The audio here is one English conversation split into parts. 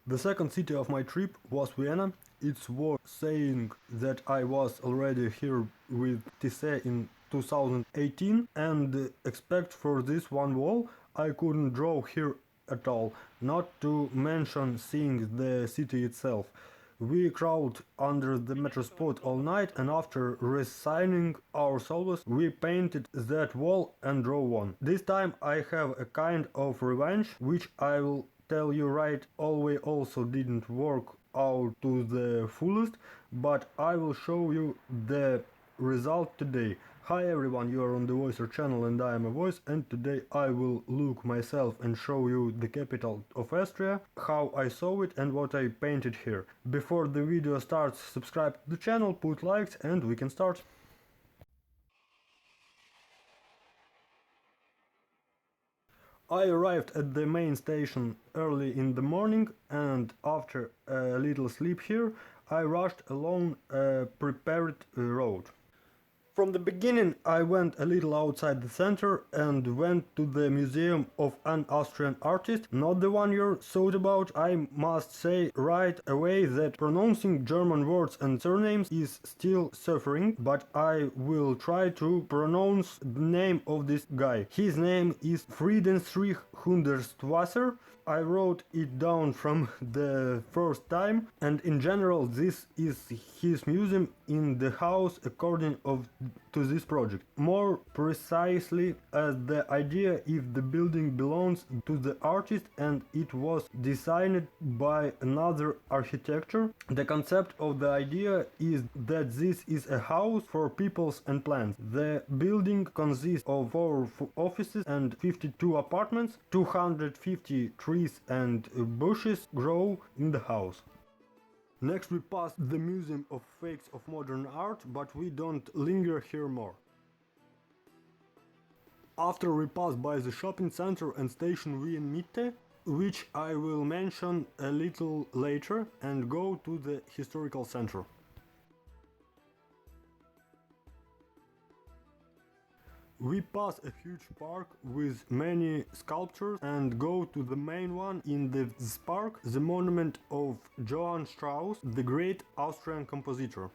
The second city of my trip was Vienna. It's worth saying that I was already here with TC in 2018 and except for this one wall I couldn't draw here at all, not to mention seeing the city itself. We crawled under the metro spot all night and after resigning our souls we painted that wall and draw one. This time I have a kind of revenge which I will tell you right away also didn't work out to the fullest, but I will show you the result today. Hi everyone, you are on the Voicer channel and I am a voice, and today I will look myself and show you the capital of Austria, how I saw it and what I painted here. Before the video starts, subscribe to the channel, put likes and we can start. I arrived at the main station early in the morning and after a little sleep here I rushed along a prepared road. From the beginning I went a little outside the center and went to the museum of an Austrian artist, not the one you thought about. I must say right away that pronouncing German words and surnames is still suffering, but I will try to pronounce the name of this guy. His name is Friedensreich Hundertwasser. I wrote it down from the first time, and in general this is his museum in the house according to this project. More precisely, as the idea if the building belongs to the artist and it was designed by another architecture. The concept of the idea is that this is a house for peoples and plants. The building consists of 4 offices and 52 apartments. 250 trees and bushes grow in the house. Next we pass the Museum of Fakes of Modern Art, but we don't linger here more. After we pass by the shopping center and station Wien Mitte, which I will mention a little later, and go to the historical center. We pass a huge park with many sculptures and go to the main one in this park, the monument of Johann Strauss, the great Austrian compositor.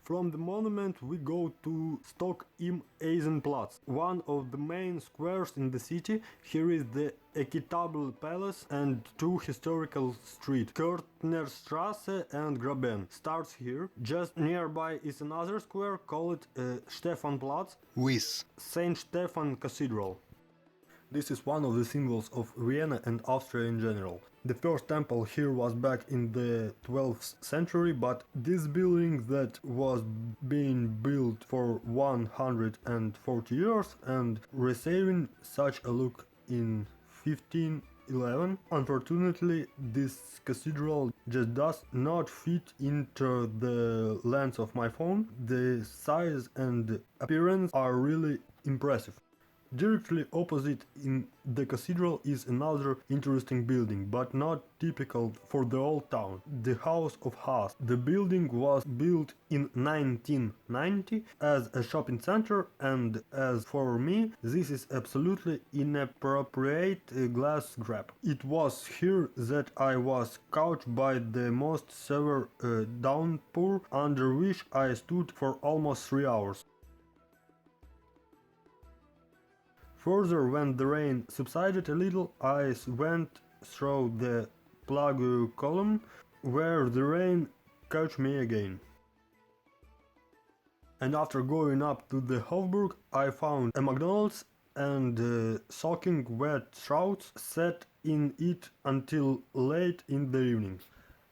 From the monument we go to Stock im Eisenplatz, one of the main squares in the city. Here is the Equitable Palace and 2 historical streets, Kärtnerstraße and Graben, starts here. Just nearby is another square called Stephanplatz with Saint Stephan Cathedral. This is one of the symbols of Vienna and Austria in general. The first temple here was back in the 12th century, but this building that was being built for 140 years and receiving such a look in 1511. Unfortunately, this cathedral just does not fit into the lens of my phone. The size and appearance are really impressive. Directly opposite in the cathedral is another interesting building, but not typical for the old town, the House of Haas. The building was built in 1990 as a shopping center, and as for me, this is absolutely inappropriate glass grab. It was here that I was caught by the most severe downpour, under which I stood for almost 3 hours. Further, when the rain subsided a little, I went through the Plague column, where the rain caught me again. And after going up to the Hofburg, I found a McDonald's and soaking wet shrouds set in it until late in the evening.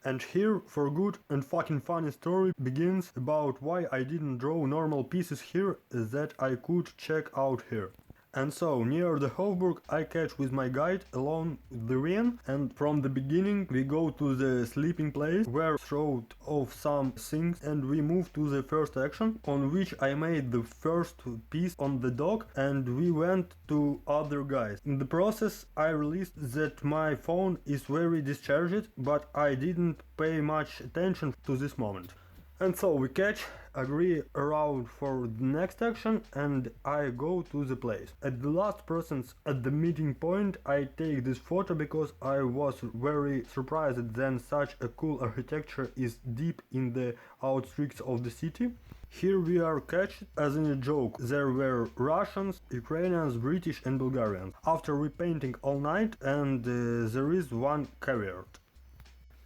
And here, for good and fucking funny story begins about why I didn't draw normal pieces here that I could check out here. And so, near the Hofburg, I catch with my guide along the Rhine, and from the beginning we go to the sleeping place, where showed off some things, and we move to the first action, on which I made the first piece on the dock, and we went to other guys. In the process, I realized that my phone is very discharged, but I didn't pay much attention to this moment. And so we catch, agree around for the next action, and I go to the place. At the last person's at the meeting point, I take this photo because I was very surprised that such a cool architecture is deep in the outskirts of the city. Here we are catched as in a joke. There were Russians, Ukrainians, British and Bulgarians. After repainting all night, and there is one caveat.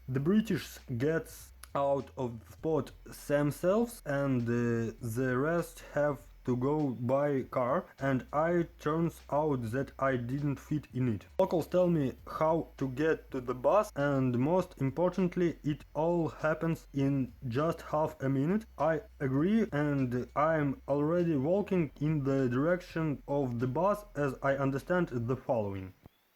The British gets out of the spot themselves, and the rest have to go by car, and I turns out that I didn't fit in it. Locals tell me how to get to the bus, and most importantly it all happens in just half a minute. I agree, and I'm already walking in the direction of the bus as I understand the following.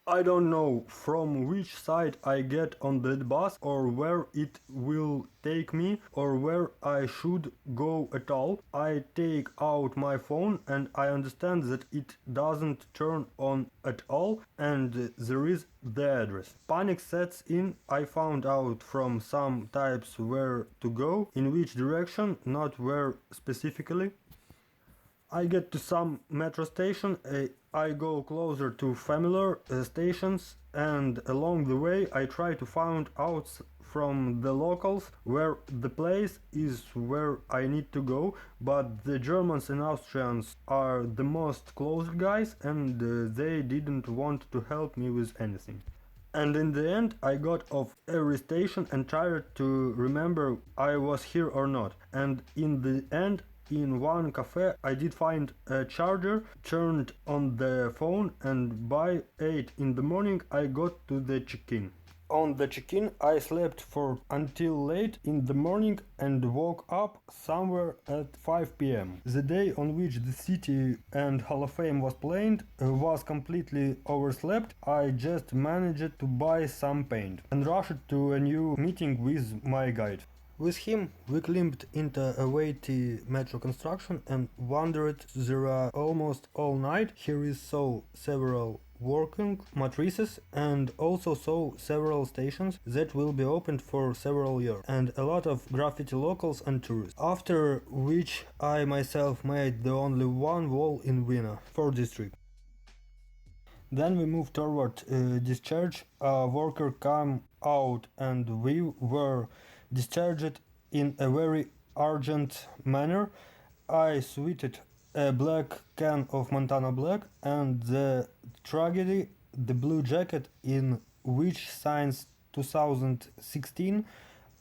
I don't know from which side I get on that bus, or where it will take me, or where I should go at all. I take out my phone and I understand that it doesn't turn on at all, and there is the address. Panic sets in. I found out from some types where to go, in which direction, not where specifically. I get to some metro station, I go closer to familiar stations, and along the way I try to find out from the locals where the place is where I need to go, but the Germans and Austrians are the most closed guys, and they didn't want to help me with anything. And in the end I got off every station and tried to remember I was here or not, and in the end in one cafe I did find a charger, turned on the phone, and by 8 in the morning I got to the check-in. On the check-in I slept for until late in the morning and woke up somewhere at 5 p.m. The day on which the City and Hall of Fame was played was completely overslept. I just managed to buy some paint and rushed to a new meeting with my guide. With him, we climbed into a weighty metro construction and wandered there almost all night. Here we saw several working matrices and also saw several stations that will be opened for several years, and a lot of graffiti locals and tourists. After which I myself made the only one wall in Vienna for this trip. Then we moved toward discharge. A worker came out and we were discharged in a very urgent manner. I sweated a black can of Montana Black, and the tragedy, the blue jacket in which since 2016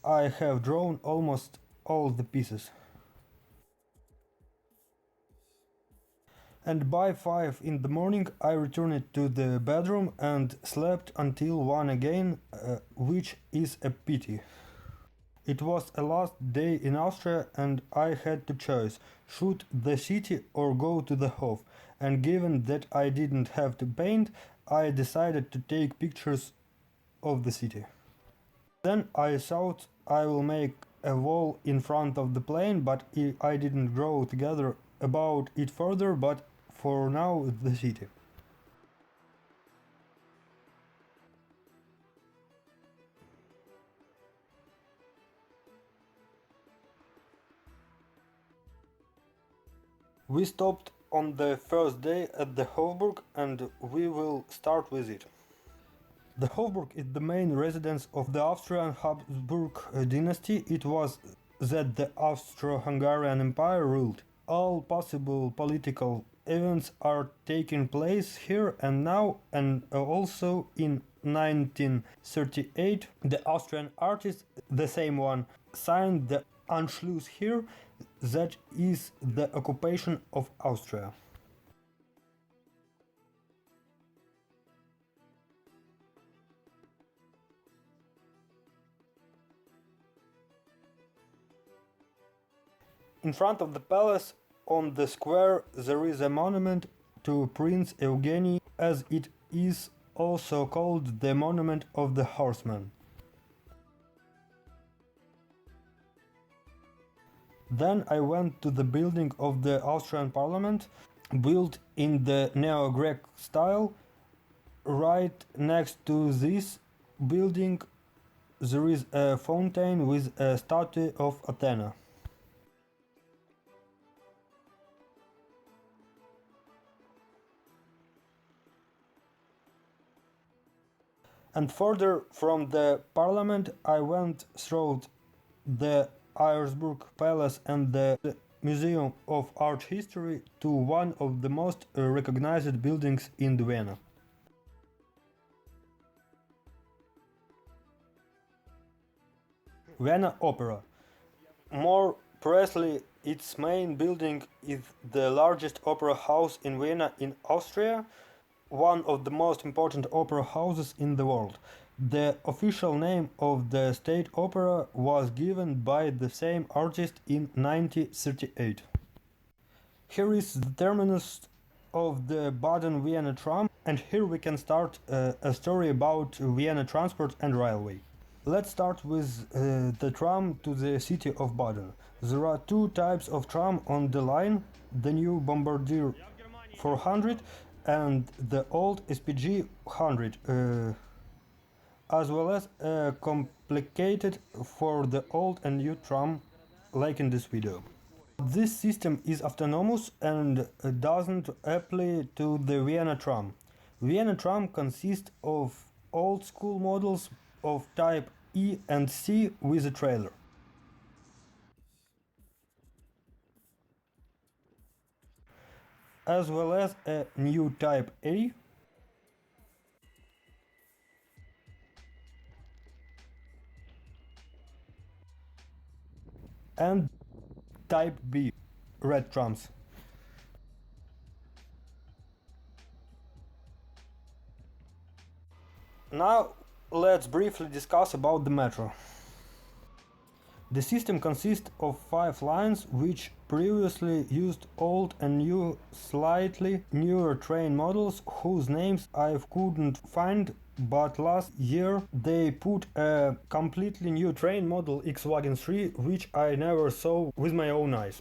I have drawn almost all the pieces. And by 5 in the morning I returned to the bedroom and slept until 1 again, which is a pity. It was a last day in Austria and I had to choose, shoot the city or go to the Hof, and given that I didn't have to paint, I decided to take pictures of the city. Then I thought I will make a wall in front of the plane, but I didn't grow together about it further, but for now the city. We stopped on the first day at the Hofburg and we will start with it. The Hofburg is the main residence of the Austrian Habsburg dynasty. It was that the Austro-Hungarian Empire ruled. All possible political events are taking place here and now, and also in 1938 the Austrian artist, the same one, signed the Anschluss here, that is the occupation of Austria. In front of the palace, on the square, there is a monument to Prince Eugene, as it is also called the Monument of the Horseman. Then I went to the building of the Austrian Parliament, built in the Neo-Greek style. Right next to this building there is a fountain with a statue of Athena. And further from the parliament, I went through the Auersburg Palace and the Museum of Art History to one of the most recognized buildings in Vienna. Vienna Opera. More precisely, its main building is the largest opera house in Vienna in Austria, one of the most important opera houses in the world. The official name of the state opera was given by the same artist in 1938. Here is the terminus of the Baden-Vienna tram, and here we can start a story about Vienna transport and railway. Let's start with the tram to the city of Baden. There are two types of tram on the line, the new Bombardier 400 and the old SPG 100, as well as complicated for the old and new tram, like in this video. This system is autonomous and doesn't apply to the Vienna tram. Vienna tram consists of old school models of type E and C with a trailer. As well as a new type A and type B red trams. Now let's briefly discuss about the metro. The system consists of 5 lines which previously used old and new, slightly newer train models whose names I couldn't find, but last year they put a completely new train model X-Wagon 3 which I never saw with my own eyes.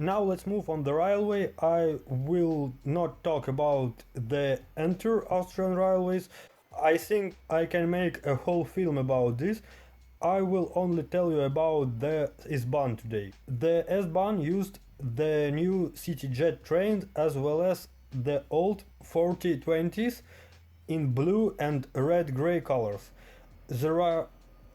Now let's move on the railway. I will not talk about the entire Austrian railways. I think I can make a whole film about this. I will only tell you about the S-Bahn today. The S-Bahn used the new CityJet trains as well as the old 4020s in blue and red-grey colors. There are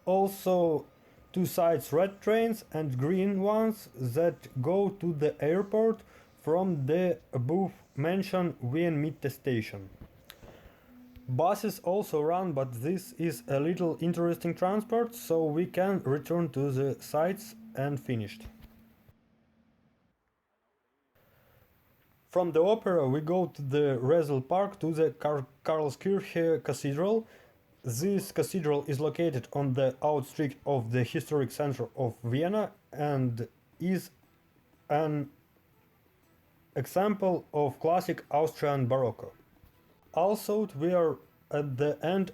also two sides red trains and green ones that go to the airport from the above mentioned Wien Mitte station. Buses also run, but this is a little interesting transport, so we can return to the sites and finished. From the opera we go to the Resel Park to the Karlskirche Cathedral. This cathedral is located on the outskirts of the historic center of Vienna and is an example of classic Austrian Baroque. Also, we are at the end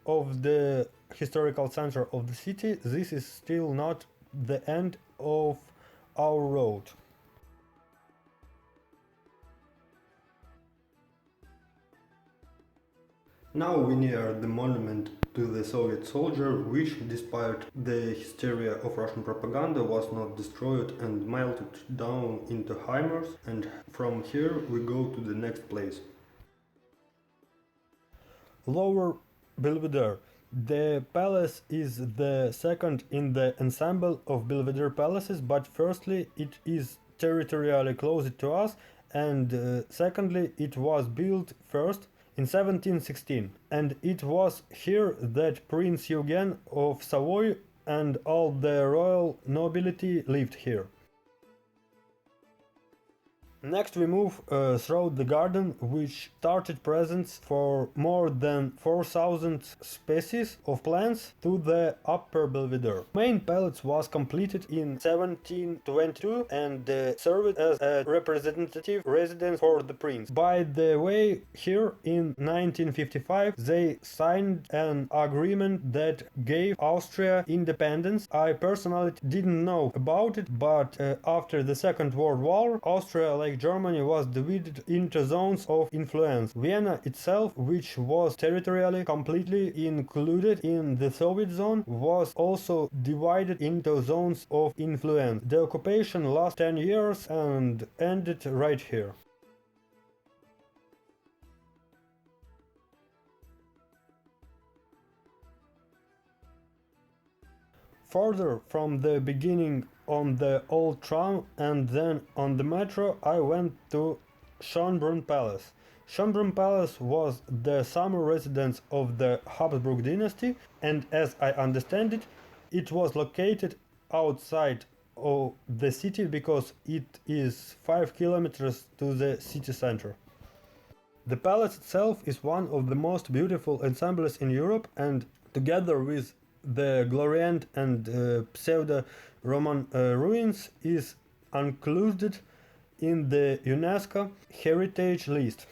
of the historical center of the city. This is still not the end of our road. Now we near the monument to the Soviet soldier, which, despite the hysteria of Russian propaganda, was not destroyed and melted down into HIMARS, and from here we go to the next place. Lower Belvedere. The palace is the second in the ensemble of Belvedere palaces, but firstly it is territorially close to us, and secondly it was built first in 1716, and it was here that Prince Eugen of Savoy and all the royal nobility lived here. Next we move through the garden, which started presents for more than 4,000 species of plants to the upper Belvedere. Main palace was completed in 1722 and served as a representative residence for the prince. By the way, here in 1955 they signed an agreement that gave Austria independence. I personally didn't know about it, but after the Second World War, Austria, like like Germany was divided into zones of influence. Vienna itself, which was territorially completely included in the Soviet zone, was also divided into zones of influence. The occupation lasted 10 years and ended right here. Further from the beginning on the old tram and then on the metro, I went to Schönbrunn Palace. Schönbrunn Palace was the summer residence of the Habsburg dynasty, and as I understand it, it was located outside of the city because it is 5 kilometers to the city center. The palace itself is one of the most beautiful ensembles in Europe, and together with the Gloriant and pseudo-Roman ruins is included in the UNESCO Heritage List.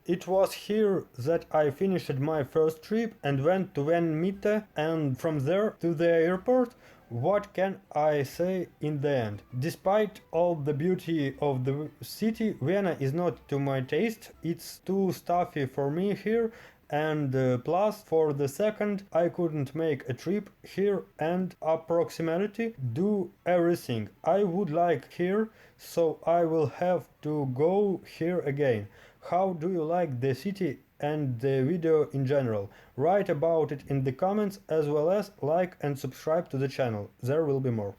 It was here that I finished my first trip and went to Vienna and from there to the airport. What can I say in the end? Despite all the beauty of the city, Vienna is not to my taste. It's too stuffy for me here, and plus for the second I couldn't make a trip here and approximately do everything I would like here, so I will have to go here again. How do you like the city and the video in general? Write about it in the comments, as well as like and subscribe to the channel. There will be more.